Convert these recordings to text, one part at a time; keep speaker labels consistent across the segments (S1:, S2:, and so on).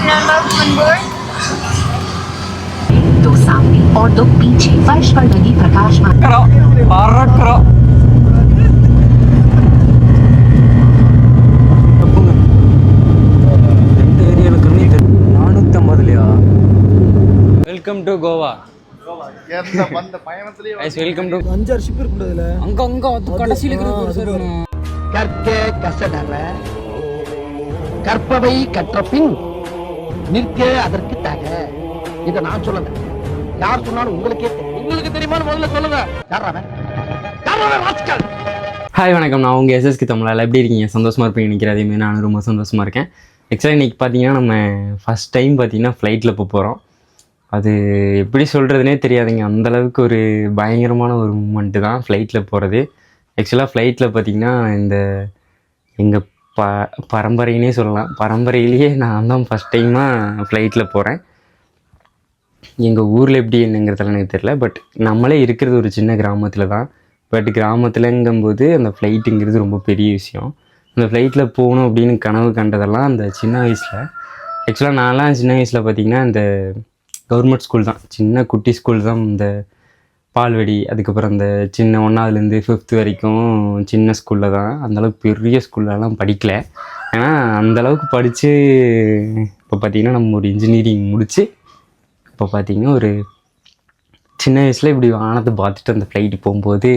S1: on board.
S2: दो सामने और दो पीछे फर्श पर लगी प्रकाशमान
S3: करो पार्ट करो welcome to Goa welcome to
S4: அஞ்சாறு ஷிப் இருக்குதுல
S3: அங்க கடைசியில் இருக்கிற
S5: கற்க கசடற கற்பவை கற்ற பின் நிற்க அதற்கு தக. இதை நான் சொல்லல, யார் சொன்னாலும் உங்களுக்கே தெரியும். உங்களுக்கு தெரியுமா முதல்ல சொல்லுங்க.
S3: ஹாய் வணக்கம், நான் உங்கள் எஸ்எஸ்கே தமிழால் எப்படி இருக்கீங்க? சந்தோஷமாக இருப்பீங்க நினைக்கிறேன். அதேமாதிரி நானும் ரொம்ப சந்தோஷமாக இருக்கேன். ஆக்சுவலாக இன்றைக்கி பார்த்தீங்கன்னா நம்ம ஃபஸ்ட் டைம் பார்த்தீங்கன்னா ஃப்ளைட்டில் போகிறோம். அது எப்படி சொல்கிறதுனே தெரியாதுங்க, அந்தளவுக்கு ஒரு பயங்கரமான ஒரு மூமெண்ட்டு தான் ஃப்ளைட்டில் போகிறது. ஆக்சுவலாக ஃப்ளைட்டில் பார்த்திங்கன்னா இந்த எங்கள் பரம்பரையினே சொல்லலாம், பரம்பரையிலேயே நான் தான் ஃபஸ்ட் டைமாக ஃப்ளைட்டில் போகிறேன். எங்கள் ஊரில் எப்படி என்னங்கிறதுல எனக்கு தெரியல, பட் நம்மளே இருக்கிறது ஒரு சின்ன கிராமத்தில் தான். பட் கிராமத்தில்ங்கும்போது அந்த ஃப்ளைட்டுங்கிறது ரொம்ப பெரிய விஷயம். அந்த ஃப்ளைட்டில் போகணும் அப்படின்னு கனவு கண்டதெல்லாம் அந்த சின்ன வயசில். ஆக்சுவலாக நான்லாம் சின்ன வயசில் பார்த்திங்கன்னா இந்த கவர்மெண்ட் ஸ்கூல் தான், சின்ன குட்டி ஸ்கூல் தான். இந்த பால்வடி, அதுக்கப்புறம் இந்த சின்ன 1ஆவதுலேருந்து 5th வரைக்கும் சின்ன ஸ்கூலில் தான். அந்தளவுக்கு பெரிய ஸ்கூல்லலாம் படிக்கலை. ஏன்னா அந்தளவுக்கு படித்து இப்போ பார்த்திங்கன்னா நம்ம ஒரு இன்ஜினியரிங் முடித்து இப்போ பார்த்திங்கன்னா ஒரு சின்ன வயசில் இப்படி வானத்தை பார்த்துட்டு அந்த ஃப்ளைட்டு போகும்போது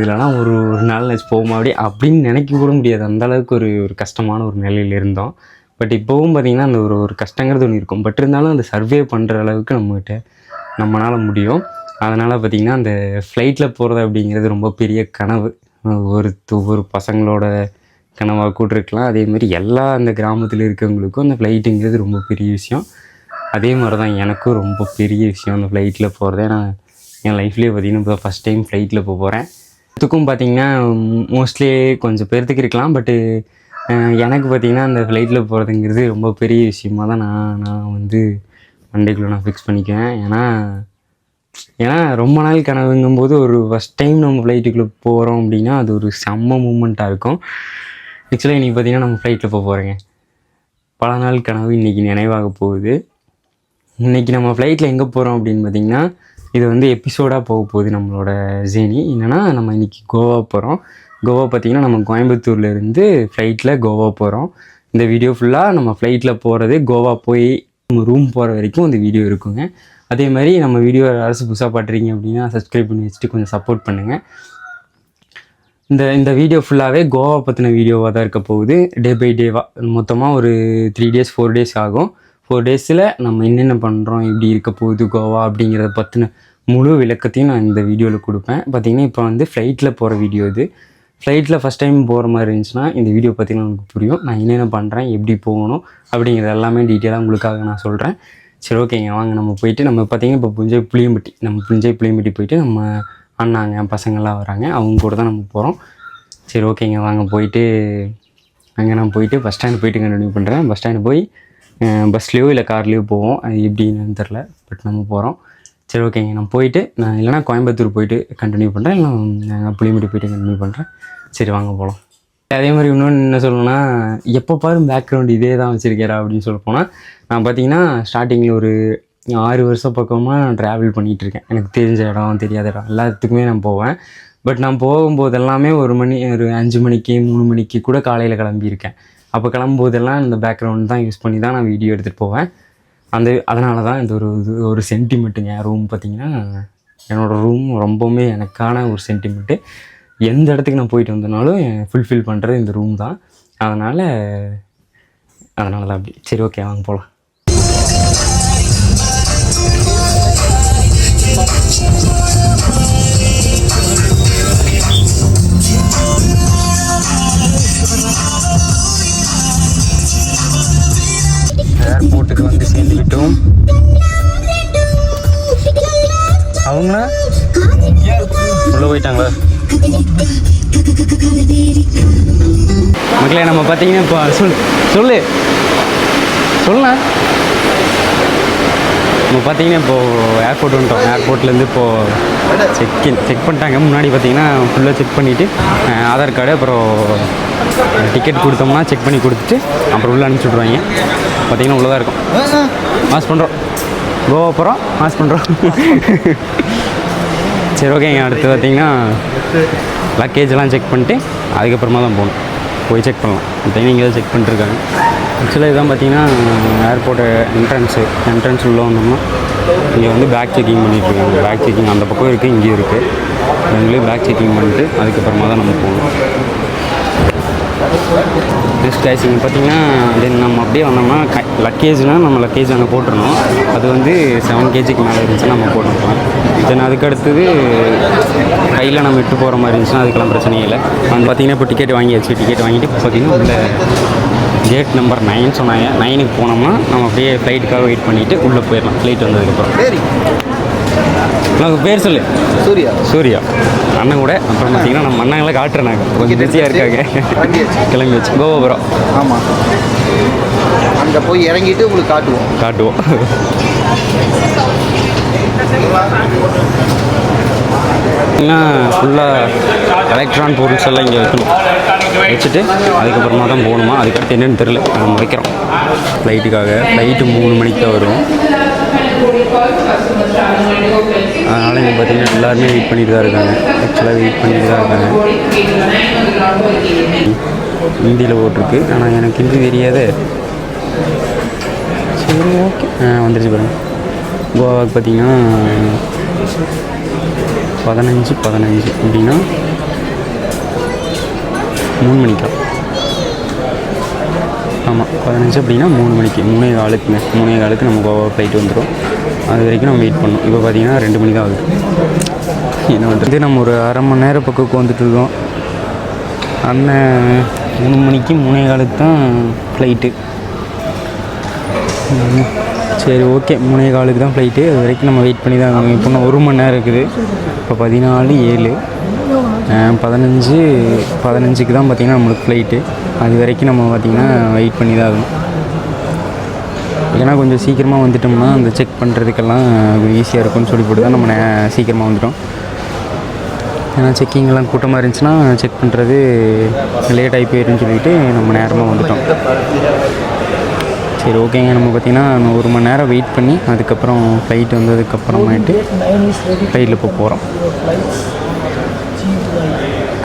S3: இதெல்லாம் ஒரு நாள் நினச்சி போகுமா அப்படின்னு நினைக்க கூட முடியாது. அந்தளவுக்கு ஒரு கஷ்டமான ஒரு நிலையில் இருந்தோம். பட் இப்போவும் பார்த்திங்கன்னா அந்த ஒரு கஷ்டங்கிறது ஒன்று இருக்கும். பட் இருந்தாலும் அந்த சர்வே பண்ணுற அளவுக்கு நம்மளால் முடியும். அதனால் பார்த்திங்கன்னா அந்த ஃப்ளைட்டில் போகிறது அப்படிங்கிறது ரொம்ப பெரிய கனவு. ஒவ்வொரு பசங்களோட கனவாக கூட இருக்கலாம். அதேமாதிரி எல்லா அந்த கிராமத்தில் இருக்கிறவங்களுக்கும் அந்த ஃப்ளைட்டுங்கிறது ரொம்ப பெரிய விஷயம். அதே மாதிரி தான் எனக்கும் ரொம்ப பெரிய விஷயம் அந்த ஃப்ளைட்டில் போகிறதே. நான் என் லைஃப்லேயே பார்த்திங்கன்னா இப்போ ஃபஸ்ட் டைம் ஃப்ளைட்டில் போகிறேன். இதுக்கும் பார்த்திங்கன்னா மோஸ்ட்லி கொஞ்சம் பேர்த்துக்கு இருக்கலாம், பட்டு எனக்கு பார்த்திங்கன்னா அந்த ஃப்ளைட்டில் போகிறதுங்கிறது ரொம்ப பெரிய விஷயமாக தான் நான் வந்து மண்டேக்குள்ளே நான் ஃபிக்ஸ் பண்ணிக்குவேன். ஏன்னா ரொம்ப நாள் கனவுங்கும்போது ஒரு ஃபஸ்ட் டைம் நம்ம ஃப்ளைட்டுக்குள்ளே போகிறோம் அப்படின்னா அது ஒரு செம்ம மூமெண்ட்டாக இருக்கும். ஆக்சுவலாக இன்றைக்கி பார்த்திங்கன்னா நம்ம ஃப்ளைட்டில் போகிறேங்க. பல நாள் கனவு இன்றைக்கி நினைவாக போகுது. இன்றைக்கி நம்ம ஃப்ளைட்டில் எங்கே போகிறோம் அப்படின்னு பார்த்திங்கன்னா இது வந்து எபிசோடாக போகுது நம்மளோட ஜேர்னி. என்னென்னா நம்ம இன்றைக்கி கோவா போகிறோம். கோவா பார்த்திங்கன்னா நம்ம கோயம்புத்தூர்லேருந்து ஃப்ளைட்டில் கோவா போகிறோம். இந்த வீடியோ ஃபுல்லாக நம்ம ஃப்ளைட்டில் போகிறது, கோவா போய் நம்ம ரூம் போகிற வரைக்கும் இந்த வீடியோ இருக்குங்க. அதே மாதிரி நம்ம வீடியோ யாராச்சும் புதுசாக பார்க்குறீங்க அப்படின்னா சப்ஸ்கிரைப் பண்ணி வச்சுட்டு கொஞ்சம் சப்போர்ட் பண்ணுங்கள். இந்த வீடியோ ஃபுல்லாகவே கோவா பற்றின வீடியோவாக தான் இருக்க போகுது. டே பை டேவாக மொத்தமாக ஒரு 3 days 4 days ஆகும். 4 days நம்ம என்னென்ன பண்ணுறோம், எப்படி இருக்க போகுது கோவா அப்படிங்கிறத பற்றின முழு விளக்கத்தையும் நான் இந்த வீடியோவில் கொடுப்பேன். பார்த்திங்கன்னா இப்போ வந்து ஃப்ளைட்டில் போகிற வீடியோ இது. ஃப்ளைட்டில் ஃபஸ்ட் டைம் போகிற மாதிரி இருந்துச்சுன்னா இந்த வீடியோ பார்த்திங்கன்னா உங்களுக்கு புரியும். நான் என்னென்ன பண்ணுறேன், எப்படி போகணும் அப்படிங்கிறது எல்லாமே டீட்டெயிலாக உங்களுக்காக நான் சொல்கிறேன். சரி ஓகேங்க, வாங்க நம்ம போயிட்டு நம்ம பார்த்திங்கன்னா இப்போ புளியம்பட்டி போயிட்டு நம்ம அண்ணாங்க பசங்கள்லாம் வராங்க, அவங்க கூட தான் நம்ம போகிறோம். சரி ஓகேங்க, வாங்க போயிட்டு அங்கே நான் போயிட்டு பஸ் ஸ்டாண்டு போயிட்டு கண்டினியூ பண்ணுறேன். பஸ் ஸ்டாண்டு போய் பஸ்லேயோ இல்லை கார்லேயோ போவோம், அது எப்படின்னு தெரில, பட் நம்ம போகிறோம். சரி ஓகேங்க, நான் போயிட்டு நான் இல்லைனா கோயம்புத்தூர் போயிட்டு கண்டினியூ பண்ணுறேன், இல்லை நான் புளியம்பட்டி போயிட்டு கண்டினியூ பண்ணுறேன். சரி வாங்க போகலாம். அதே மாதிரி இன்னொன்று என்ன சொல்லணும்னா, எப்போ பாரு பேக்ரவுண்ட் இதே தான் வச்சுருக்கேரா அப்படின்னு சொல்ல போனால், நான் பார்த்திங்கன்னா ஸ்டார்டிங்கில் ஒரு 6 வருஷம் பக்கமாக நான் ட்ராவல் பண்ணிகிட்ருக்கேன். எனக்கு தெரிஞ்ச இடம் தெரியாத இடம் எல்லாத்துக்குமே நான் போவேன். பட் நான் போகும்போது எல்லாமே ஒரு 5 மணிக்கு 3 மணிக்கு கூட காலையில் கிளம்பியிருக்கேன். அப்போ கிளம்பும்போதெல்லாம் இந்த பேக்ரவுண்ட் தான் யூஸ் பண்ணி தான் நான் வீடியோ எடுத்துகிட்டு போவேன். அதனால தான் இந்த ஒரு சென்டிமெண்ட்டுங்க. ரூம் பார்த்திங்கன்னா என்னோடய ரூம் ரொம்பவுமே எனக்கான ஒரு சென்டிமெண்ட்டு. எந்த இடத்துக்கு நான் போயிட்டு வந்தனாலும் ஃபுல்ஃபில் பண்ணுறது இந்த ரூம் தான். அதனால் தான் அப்படி. சரி ஓகே, வாங்க போகலாம். ஏர்போர்ட்டுக்கு வந்து சேர்ந்து விட்டோம். அவங்க உள்ளே போயிட்டாங்களா மக்களே? நம்ம பார்த்தீங்கன்னா இப்போ சொல்லுண்ணா. நம்ம பார்த்தீங்கன்னா இப்போது ஏர்போர்ட் வந்துட்டோம். ஏர்போர்ட்லேருந்து இப்போது செக் பண்ணிட்டாங்க. முன்னாடி பார்த்தீங்கன்னா ஃபுல்லாக செக் பண்ணிவிட்டு ஆதார் கார்டு அப்புறம் டிக்கெட் கொடுத்தோம்னா செக் பண்ணி கொடுத்துட்டு அப்புறம் உள்ளே அனுப்பிச்சி விட்ருவாங்க. பார்த்தீங்கன்னா உள்ளதாக இருக்கும். மாஸ் பண்ணுறோம், கோவா போகிறோம், மாஸ் பண்ணுறோம். சரி ஓகேங்க. அடுத்து பார்த்தீங்கன்னா லக்கேஜெலாம் செக் பண்ணிட்டு அதுக்கப்புறமா தான் போகணும். போய் செக் பண்ணலாம். பார்த்தீங்கன்னா இங்கே தான் செக் பண்ணிட்டுருக்காங்க. ஆக்சுவலாக இதுதான் பார்த்தீங்கன்னா ஏர்போர்ட்டு என்ட்ரன்ஸ் உள்ளே வந்தோம்னா இங்கே வந்து பேக் செக்கிங் பண்ணிகிட்ருக்காங்க. பேக் செக்கிங் அந்த பக்கம் இருக்குது, இங்கேயும் இருக்குது. ரெண்டுலேயும் பேக் செக்கிங் பண்ணிட்டு அதுக்கப்புறமா தான் நம்ம போகணும். நெக்ஸ்ட் கைஸ் இங்கே பார்த்தீங்கன்னா தென் நம்ம அப்படியே வந்தோம்னா லக்கேஜ்னால் நம்ம லக்கேஜ் அங்கே போட்டுருணும். அது வந்து 7 kgக்கு மேலே இருந்துச்சுன்னா நம்ம போட்டுருக்கலாம். தென் அதுக்கு அடுத்தது கையில் நம்ம விட்டு போகிற மாதிரி இருந்துச்சுன்னா அதுக்கெல்லாம் பிரச்சனையே இல்லை. வந்து பார்த்திங்கன்னா இப்போ டிக்கெட் வாங்கியாச்சு. டிக்கெட் வாங்கிட்டு இப்போ பார்த்திங்கன்னா உள்ள கேட் நம்பர் 9 சொன்னாங்க. 9க்கு போனோம்னா நம்ம அப்படியே ஃப்ளைட்டுக்காக வெயிட் பண்ணிவிட்டு உள்ளே போயிடலாம். ஃப்ளைட் வந்ததுக்கப்புறம். உனக்கு பேர் சொல்லு. சூர்யா அண்ணன் கூட. அப்புறம் பார்த்தீங்கன்னா நம்ம அண்ணங்களை காட்டுறேன். கொஞ்சம் பிஸியாக இருக்காங்க. கிளம்பி வச்சு கோவா போகிறோம்.
S5: ஆமாம், அங்கே போய் இறங்கிட்டு உங்களுக்கு காட்டுவோம்.
S3: ஃபுல்லாக எலக்ட்ரான் பொருள்ஸ் எல்லாம் இங்கே வைக்கணும். வச்சுட்டு அதுக்கப்புறமா தான் போகணுமா. அதுக்கடுத்து என்னென்னு தெரில. நம்ம வைக்கிறோம் ஃப்ளைட்டுக்காக. ஃப்ளைட்டு 3 மணிக்கு தான் வரும். அதனால் இங்கே பார்த்தீங்கன்னா எல்லாருமே வெயிட் பண்ணிட்டு தான் இருக்காங்க. ஆக்சுவலாக வெயிட் பண்ணிட்டு தான் இருக்காங்க. ஹிந்தியில் போட்டிருக்கு, ஆனால் எனக்கு ஹிந்தி தெரியாது. சரி ஓகே. வந்துருச்சு பாருங்க. கோவாவுக்கு பார்த்தீங்கன்னா 15 அப்படின்னா 3 மணிக்கா. ஆமாம் 15 அப்படின்னா 3 மணிக்கு 3:15 நம்ம கோவா ஃப்ளைட் வந்துடும். அது வரைக்கும் நம்ம வெயிட் பண்ணோம். இப்போ பார்த்தீங்கன்னா 2 மணி தான் ஆகுது. என்ன பண்ணுறது, நம்ம ஒரு அரை மணி நேரம் பக்கம் வந்துட்டுருக்கோம். அண்ணன் 3 மணிக்கு 3:15 தான் ஃப்ளைட்டு. சரி ஓகே, 3:15 தான் ஃப்ளைட்டு. அது வரைக்கும் நம்ம வெயிட் பண்ணி தான் ஆகணும். இப்போ இன்னும் 1 மணி நேரம் இருக்குது. இப்போ 14:07 15க்கு தான் பார்த்திங்கன்னா நம்மளுக்கு ஃப்ளைட்டு. அது வரைக்கும் நம்ம பார்த்திங்கன்னா வெயிட் பண்ணி தான் ஆகணும். ஏன்னா கொஞ்சம் சீக்கிரமாக வந்துட்டோம்னா அந்த செக் பண்ணுறதுக்கெல்லாம் ஈஸியாக இருக்கும்னு சொல்லி போட்டு தான் நம்ம சீக்கிரமாக வந்துட்டோம். ஏன்னா செக்கிங்கெல்லாம் கூட்டமாக இருந்துச்சுன்னா செக் பண்ணுறது லேட் ஆகி போயிருன்னு சொல்லிட்டு நம்ம நேரமாக வந்துட்டோம். சரி ஓகேங்க. நம்ம பார்த்திங்கன்னா 1 மணி நேரம் வெயிட் பண்ணி அதுக்கப்புறம் ஃப்ளைட் வந்ததுக்கப்புறமாயிட்டு ஃப்ளைட்டில் இப்போ போகிறோம்.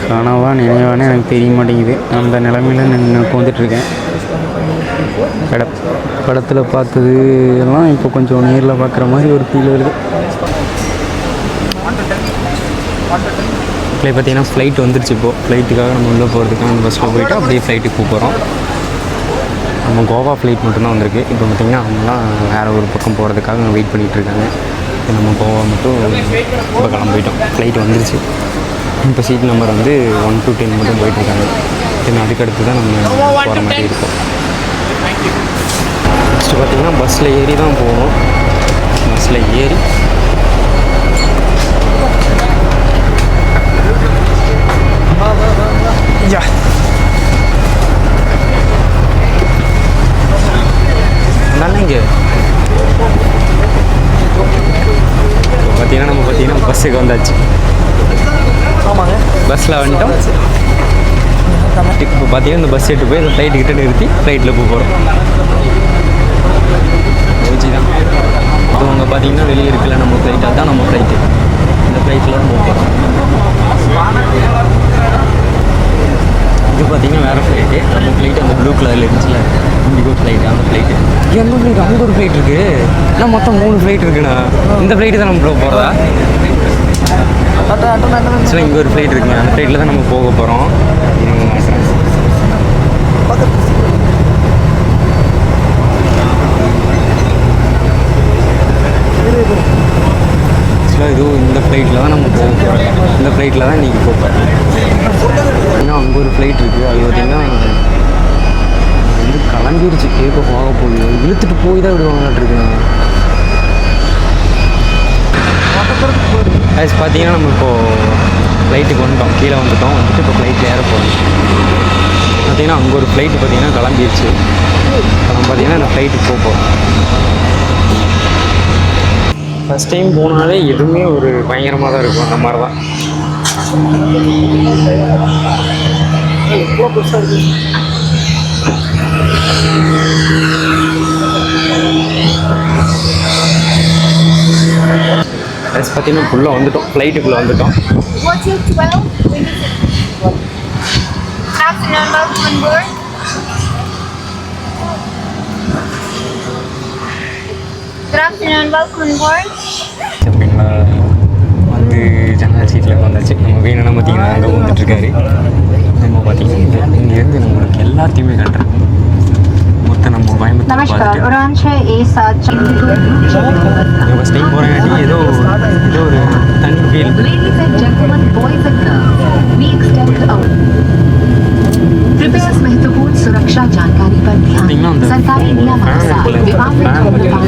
S3: கனவா நினைவானே எனக்கு தெரிய மாட்டேங்குது. அந்த நிலமையில் நான் வந்துட்டுருக்கேன். படத்தில் பார்த்தது எல்லாம் இப்போ கொஞ்சம் நேரில் பார்க்குற மாதிரி ஒரு ஃபீல் வருது. இப்போ பார்த்தீங்கன்னா ஃப்ளைட் வந்துருச்சு. இப்போது ஃப்ளைட்டுக்காக நம்ம உள்ளே போகிறதுக்காக அந்த பஸ்ஸில் போயிட்டு அப்படியே ஃப்ளைட்டுக்கு போகிறோம். நம்ம கோவா ஃப்ளைட் மட்டும்தான் வந்திருக்கு. இப்போ பார்த்திங்கன்னா அவங்களாம் வேறு ஒரு பக்கம் போகிறதுக்காக வெயிட் பண்ணிகிட்ருக்காங்க. நம்ம கோவா மட்டும் இப்போ கிளம்பிட்டோம். ஃப்ளைட் வந்துருச்சு. இப்போ சீட் நம்பர் வந்து 1 to 10 மட்டும் போயிட்டுருக்காங்க. தென் அதுக்கடுத்து தான் நம்ம போகிற மாதிரி இருக்கும். நெக்ஸ்ட்டு பார்த்திங்கன்னா பஸ்ஸில் ஏறி தான் போகணும். பஸ்ஸில் ஏறி இங்கே பார்த்தீங்கன்னா நம்ம பஸ்ஸுக்கு வந்தாச்சு.
S5: ஆமாங்க,
S3: பஸ்ஸில் வந்துட்டோம். இப்போ பார்த்தீங்கன்னா இந்த பஸ் எட்டு போய் இந்த ஃப்ளைட்டுக்கிட்ட நிறுத்தி ஃப்ளைட்டில் போகிறோம். ஓஜி தான் இப்போ அங்கே பார்த்தீங்கன்னா வெளியே இருக்குல்ல நம்ம ஃப்ளைட், அதுதான் நம்ம ஃப்ளைட்டு. இந்த ஃப்ளைட்டில் தான் போகிறோம். இது பார்த்தீங்கன்னா வேறு ஃப்ளைட்டு. நம்ம ஃப்ளைட்டு அந்த ப்ளூ கலரில் இருந்துச்சுல இண்டிகோ ஃப்ளைட்டு, அந்த ஃப்ளைட்டு. எந்த ஃப்ளைட்? அங்கே ஒரு ஃப்ளைட் இருக்குது. ஆனால் மொத்தம் 3 ஃப்ளைட் இருக்குண்ணா. இந்த ஃப்ளைட்டு தான் நம்ம போகிறதா? ஆக்சுவலாக இங்கே ஒரு ஃப்ளைட் இருக்குங்க. அந்த ஃப்ளைட்டில் தான் நம்ம போக போகிறோம். ஆக்சுவலாக இதுவும் இந்த ஃப்ளைட்டில் தான் நம்ம போக போகிறோம். இந்த ஃப்ளைட்டில் தான் இன்றைக்கி போகிறோம். ஏன்னா அங்கே ஒரு ஃப்ளைட் இருக்குது. அது பார்த்திங்கன்னா வந்து கிளம்பிடுச்சு. கேட்க போக போகுது. இழுத்துட்டு போய் தான் விடுவாங்களாட்டிருக்குங்க. அது பார்த்தீங்கன்னா நம்ம இப்போது ஃப்ளைட்டுக்கு வந்துட்டோம். கீழே வந்துட்டு இப்போ ஃப்ளைட்டில் ஏற போகிறோம். பார்த்திங்கன்னா அங்கே ஒரு ஃப்ளைட்டு பார்த்திங்கன்னா கிளம்பிடுச்சு. நம்ம பார்த்திங்கன்னா இந்த ஃப்ளைட்டுக்கு போகிறோம். ஃபஸ்ட் டைம் போனாலே எதுவுமே ஒரு பயங்கரமாக தான் இருக்கும். அந்த மாதிரி தான் எவ்வளோ பெருசாக இருக்குது. பார்த்தீங்கன்னா ஃபுல்லாக வந்துட்டோம், ஃப்ளைட்டுக்குள்ளே வந்துட்டோம்.
S1: What's your 12? Afternoon, welcome on board. Good afternoon, welcome on board.
S3: அப்படிங்களா வந்து ஜன்னல் சீட்டில் வந்தாச்சு. நம்ம வேணும்னா பார்த்தீங்கன்னா அங்கே வந்துட்டுருக்காரு. நம்ம பார்த்தீங்கன்னா இங்கேருந்து நம்மளுக்கு எல்லாத்தையுமே காட்டுறேன். மொத்தம் நம்ம கோயம்புத்தூர்
S2: नमस्कार
S3: பார்த்துட்டு
S2: उड़ान 6A7
S3: ஃபஸ்ட் டைம் போகிறேன். ஏதோ ஒரு தனி feel.
S2: Ladies and gentlemen, boys and girls, we extend our कृपया इस महत्वपूर्ण सुरक्षा जानकारी पर ध्यान दें। सरकारी नियमानुसार विमान में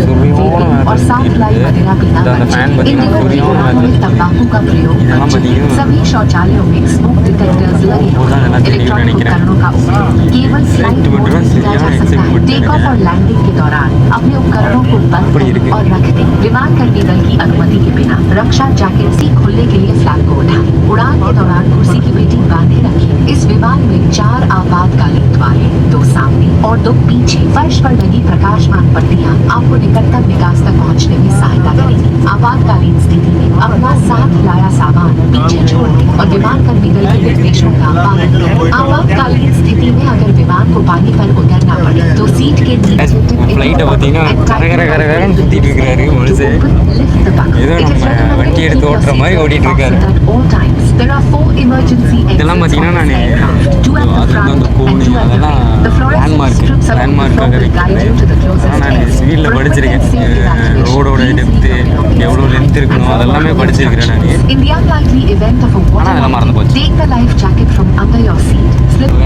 S2: धूम्रपान और साफ लाई वगैरह पीना वर्जित। इन दिनों की उड़ानों में तंबाकू का प्रयोग वर्जित। सभी शौचालयों में स्मोक डिटेक्टर्स लगे हों। इलेक्ट्रॉनिक उपकरणों का उपयोग केवल फ्लाइट मोड में किया जा सकता है। टेक ऑफ और लैंडिंग के दौरान अपने उपकरणों को बंद करें और रख दें। विमान कर्मी दल की अनुमति के बिना रक्षा जैकेट से खुलने के लिए फ्लैग को उठाएं। उड़ान के दौरान कुर्सी की पेटी बांधे रखें। इस विमान में 4 आपातकालीन द्वार हैं, 2 सामने और 2 पीछे। फर्श पर लगी प्रकाशमान पट्टियां आपको निकटतम निकास तक पहुंचने में सहायता करेंगी। आपातकालीन स्थिति में अपना साथ लाया सामान पीछे छोड़ दें और विमान कर्मी दल के निर्देशों का पालन करें। आपातकालीन स्थिति में अगर विमान को पानी पर उतरना पड़े तो सीट के नीचे
S3: ஃப்ளைட்டை பார்த்தீங்கன்னா கரகரன்னு சுற்றிட்டு இருக்கிறாரு மனுஷன். ஏதோ நம்ம வண்டி எடுத்து ஓட்டுற மாதிரி ஓட்டிகிட்டு இருக்காரு. இதெல்லாம் பார்த்தீங்கன்னா நான் அது அந்த கோணி அதெல்லாம் லேண்ட்மார்க்காக இருக்கிறது. ஆனால் நான் சிவிலில் படிச்சிருக்கேன். ரோடோட டெப்த்து எவ்வளோ லென்த் இருக்கணும் அதெல்லாமே படிச்சிருக்கிறேன் நான். ஆனால் அதெல்லாம் மறந்து போச்சு.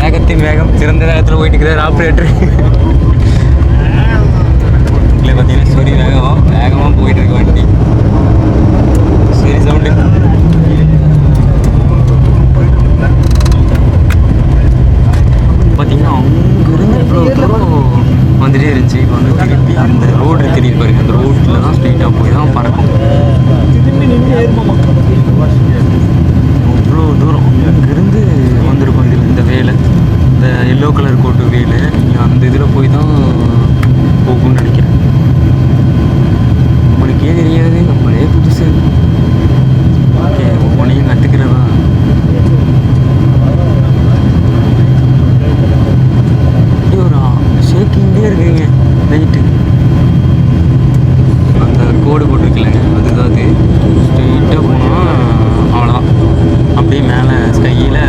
S3: வேகத்தின் வேகம் சிறந்த வேகத்தில் போயிட்டு இருக்கிறார் ஆப்ரேட்டர். இல்லை பார்த்தீங்கன்னா சரி வேகமாக போயிட்டு இருக்க வண்டி. சரி சவுண்டு பார்த்தீங்கன்னா அங்கேருந்து இவ்வளோ தூரம் வந்துட்டே இருந்துச்சு. இப்போ வந்து திருப்பி அந்த ரோடு தெரியுது பாருங்க, அந்த ரோட்டில் தான் ஸ்ட்ரெயிட்டாக போய் தான் பறக்கும். அவ்வளோ தூரம் அங்கேருந்து வந்திருக்கும். இதில் இந்த வேலை இந்த எல்லோ கலர் கோட்டு வேலை நீங்கள் அந்த இதில் போய் தான் போகும்னு நினைக்கிறேன். உங்களுக்கே தெரியாது, நம்மளே புதுசு. ஓகே ஒவ்வொன்றையும் கற்றுக்கிறதா. ஷேக்கிங்கே இருக்குங்க லைட்டு. அந்த கோடு போட்டிருக்கலங்க அதுதான் அது. ஸ்ட்ரெயிட்டாக போனால் அவ்வளோதான், அப்படியே மேலே ஸ்கையில்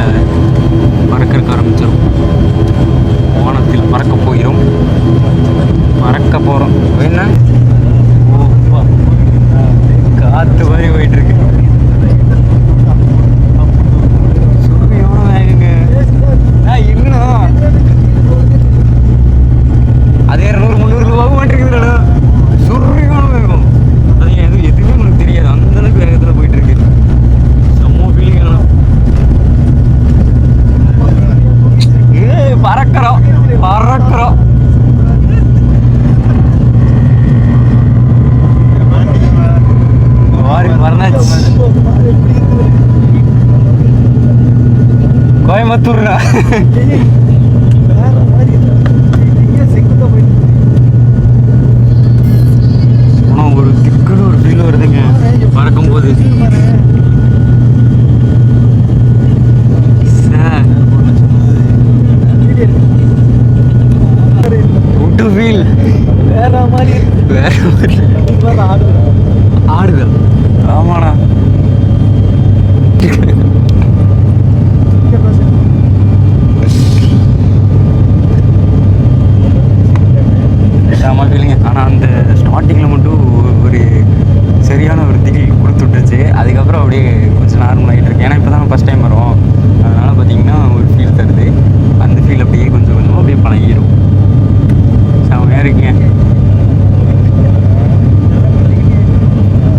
S3: பறக்கிறதுக்கு ஆரம்பிச்சிடும். வானத்தில் பறக்க போகிறோம், பறக்க போகிறோம். என்ன ஓப்பா காற்று மாதிரி போயிட்டுருக்கு. சுருவியோட வேகுங்க. இன்னும் அதே 200-300 ரூபாவும் மாட்டிருக்குதுடா. சுருவியோட வேகம். அது எதுவுமே உங்களுக்கு தெரியாது, அந்தளவுக்கு வேகத்தில் போயிட்டுருக்கு. செம்ம ஃபீலிங். பறக்கிறோம் பறக்கிறோம். மறந்தாச்சு கோயம்புத்தூர்னா. ஆனால் ஒரு திக்குன்னு ஒரு ஃபீல் வருதுங்க பறக்கும் போது. ஃபீல் வேற மாதிரி ஆடுதல். ஆமாண்ணா ஆமாம் ஃபீலிங்க. ஆனால் அந்த ஸ்டார்டிங்கில் மட்டும் ஒரு சரியான ஒரு திகில் கொடுத்து விட்டுச்சு. அதுக்கப்புறம் அப்படியே கொஞ்சம் நார்மல் ஆகிட்டு இருக்கு. ஏன்னா இப்போ தான் ஃபஸ்ட் டைம் வரும், அதனால் பார்த்தீங்கன்னா ஒரு ஃபீல் தருது. அந்த ஃபீல் அப்படியே கொஞ்சம் கொஞ்சமாக அப்படியே பழகிடும். செம்மையாக இருக்குங்க.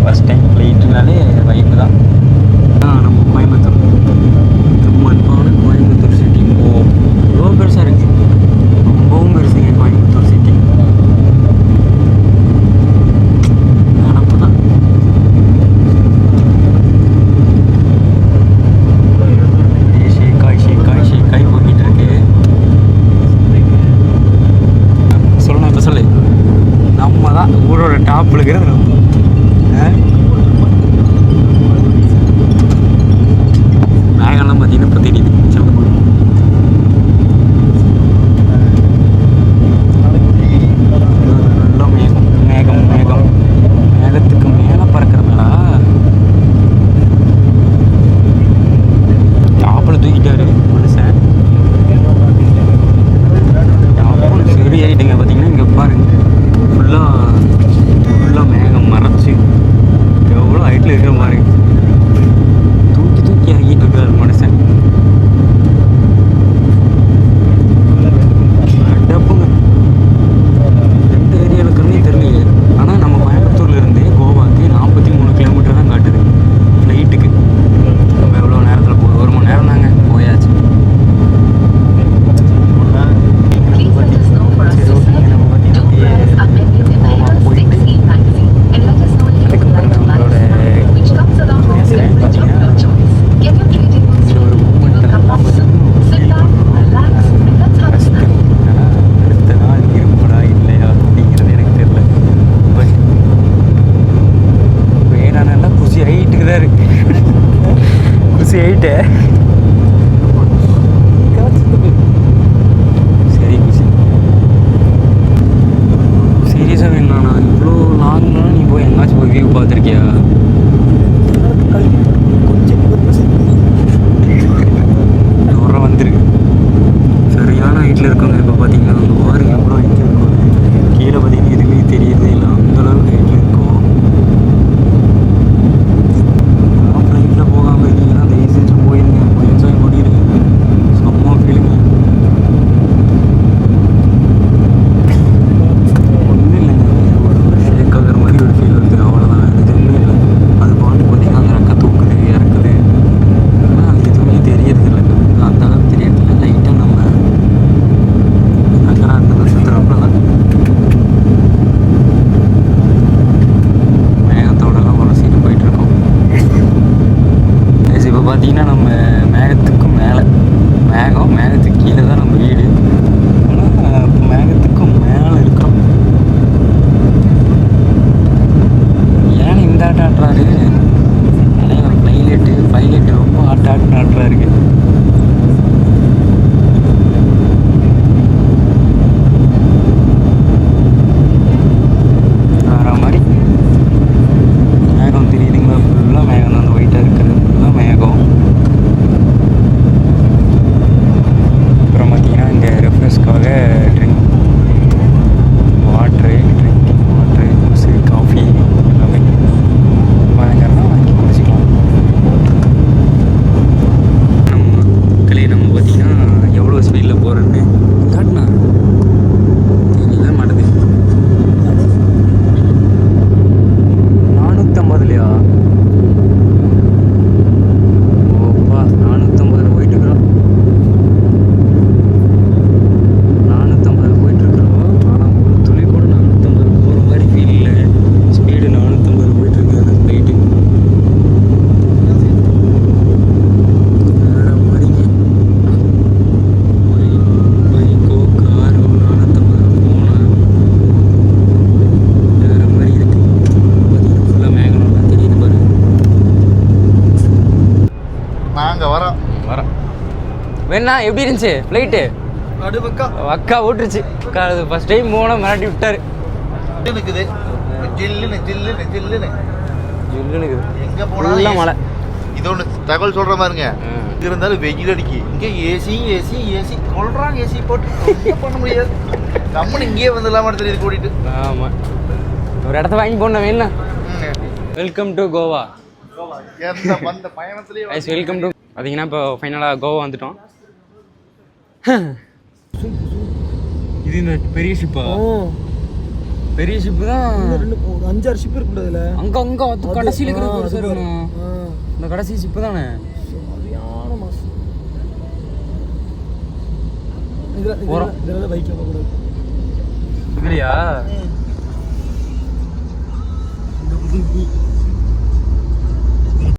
S3: ஃபஸ்ட் டைம் ஃப்ளைட்டுனாலே வைப்பு தான். நம்ம கோயம்புத்தூர் ரொம்ப அன்பான கோயம்புத்தூர் சிட்டி. ரொம்ப பெருசாக இருக்குது, ரொம்பவும் பெருசுங்க கோயம்புத்தூர் சிட்டி. நினப்பு தான். ஷேக்காய் போய்கிட்டு இருக்கு. சொல்லணும் இப்போ சொல்லு, நம்ம தான் ஊரோட டாப்பில் இருக்கிறது நம்ம. ஏறிட்டுங்க. பார்த்தீங்கன்னா இங்கே பாருங்க ஃபுல்லாக மேகம் மறைச்சி எவ்வளோ ஹைட்டில் இருக்கிற மாதிரி தூக்கி இறங்கிட்டு இருக்காரு மனுஷன். டப்புங்க 2 ஏரியாவில் கண்ணே தெரியலையே. ஆனால் நம்ம கோயம்புத்தூர்ல இருந்தே கோவாக்கு 43 கிலோமீட்டர் தான் காட்டுது ஃப்ளைட்டுக்கு. நம்ம எவ்வளோ நேரத்தில் போகுது? 1 மணி நேரம் தாங்க போயாச்சு.
S2: Please let us know for us to serve you. Do press our menu in item 6E magazine and let us know if you would like to buy a snack, which comes along with a beverage of your choice. Get your tray tables ready. We will come back soon. Sit down, relax, and let's have a snack.
S3: அடுத்த நாள் இருப்படா இல்லையா அப்படிங்கிறது எனக்கு தெரியல. But வேணான்னா குசி ஹைட்டுக்கு தான் இருக்கு. குசி ஹைட்டு சரி குசி சீரியஸாக வேணாண்ணா. இவ்வளோ லாங்னா நீ போய் எங்கேயாச்சும் போய் வியூ பார்த்துருக்கியா? தூரம் வந்துருக்கு. சரியான ஹைட்டில் இருக்கோங்க. இப்போ பார்த்தீங்கன்னா அந்த பாருங்க எவ்வளோ ஹைட்டில் இருக்கும். கீழே பார்த்தீங்கன்னா எதுவுமே தெரியறதே இல்லை. அந்தளவுக்கு ஹைட்டில் இருக்கும். ஃப்ளைட்டில் போகாமல் இருக்கீங்கன்னா அந்த ஏசியில் போயிருங்க. போய் என்ஜாய் பண்ணிடுங்க. செம்ம ஃபீலுங்க. ஒன்றும் இல்லைங்க. ஒரு ஷேக் ஆகிற மாதிரி ஒரு ஃபீல் வருது. அவ்வளோதான். எதுவுமே இல்லை. அது பாட்டு பார்த்தீங்கன்னா அந்த ரெக்கை தூக்குது இறக்குது. ஆனால் அது எதுவுமே தெரியறது இல்லை. அந்த அளவுக்கு தெரியறதில்ல. லைட்டாக நம்ம நகராட்டத்தை சுற்றுறப்ப தான் மேகத்தோடலாம் உரசிட்டு போயிட்டுருக்கோம். இப்போ பார்த்தீங்கன்னா நம்ம மேகத்துக்கும் மேலே மேகத்துக்கு கீழே தான் நம்ம வீடு. ஆனால் மேகத்துக்கும் மேலே இருக்கோம். ஏன்னா இந்த ஆட்டம் ஆட்டுறாரு பைலட்டு ரொம்ப ஆட்டுறாரு. வேற மாதிரி மேகம் தெரியுதுங்களா? ஃபுல்லாக மேகம் தான். அந்த ஒயிட்டாக இருக்கிறது ஃபுல்லாக மேகம். அப்புறம் பார்த்தீங்கன்னா இங்கே ரெஃப்ரெஷ்க்காக ட்ரிங்கிங் வாட்ரு ஜூஸு காஃபி எல்லாமே பயங்கரமாக வாங்கி குடிச்சிக்கலாம். நம்ம பார்த்தீங்கன்னா எவ்வளோ ஸ்பீடில் போகிறேன்னு காட்டினா தெரியல மாட்டேது. 450லையா? ஓப்பா 450 போயிட்டுருக்குறோம். 450 போயிட்டுருக்குறோம். ஆனால் ஒரு துளி கூட 450 போகிற மாதிரி ஃபீல் இல்லை. ஸ்பீடு 450 போயிட்டுருக்கு அந்த ஃப்ளைட்டு. வேறு மாதிரிங்க. பைக்கோ காரோ 450 போனால் வேறு மாதிரி இருக்கு. பார்த்தீங்கன்னா ஃபுல்லாக மேகனோட தெரியுது பாருங்க.
S5: நாங்க வரோம்
S3: வேணா எப்படி இருந்துச்சு ஃப்ளைட்டு? அக்கா ஓட்டுருச்சு. அது ஃபஸ்ட் டைம் போனால் மிரட்டி விட்டாரு.
S5: இருக்குது ஜில்லுன்னு எங்க
S3: ஃபுல்லாக
S5: போனாலும்
S3: மழை.
S5: இது ஒன்று தகவல் சொல்ற மாதிரிங்க. இருந்தாலும் வெயில் அடிக்கி. இங்கே ஏசி சொல்றாங்க. ஏசி போட்டு ஒண்ணும் பண்ண முடியாது. கம்மனு இங்கேயே வந்துடலாமா தெரியுது கூட்டிட்டு.
S3: ஆமாம், ஒரு இடத்த வாங்கி போடணும் வேணா. Welcome to Goa.
S5: வந்த பயணத்திலேயே
S3: ஐஸ் வெல்கம் டு. பார்த்தீங்கன்னா இப்போ ஃபைனலாக கோவா வந்துட்டோம். இது இந்த பெரிய ஷிப்பா? பெரிய ஷிப்பு தான்.
S4: 5-6 ஷிப் இருக்குல்ல அதுல.
S3: அங்கே அது கடைசியில் இருக்கிற சார் இந்த கடைசி ஷிப்பு தானே.
S4: சரியான மாசம். இதெல்லாம் பைக் போகக்கூடாது
S3: இல்லையா?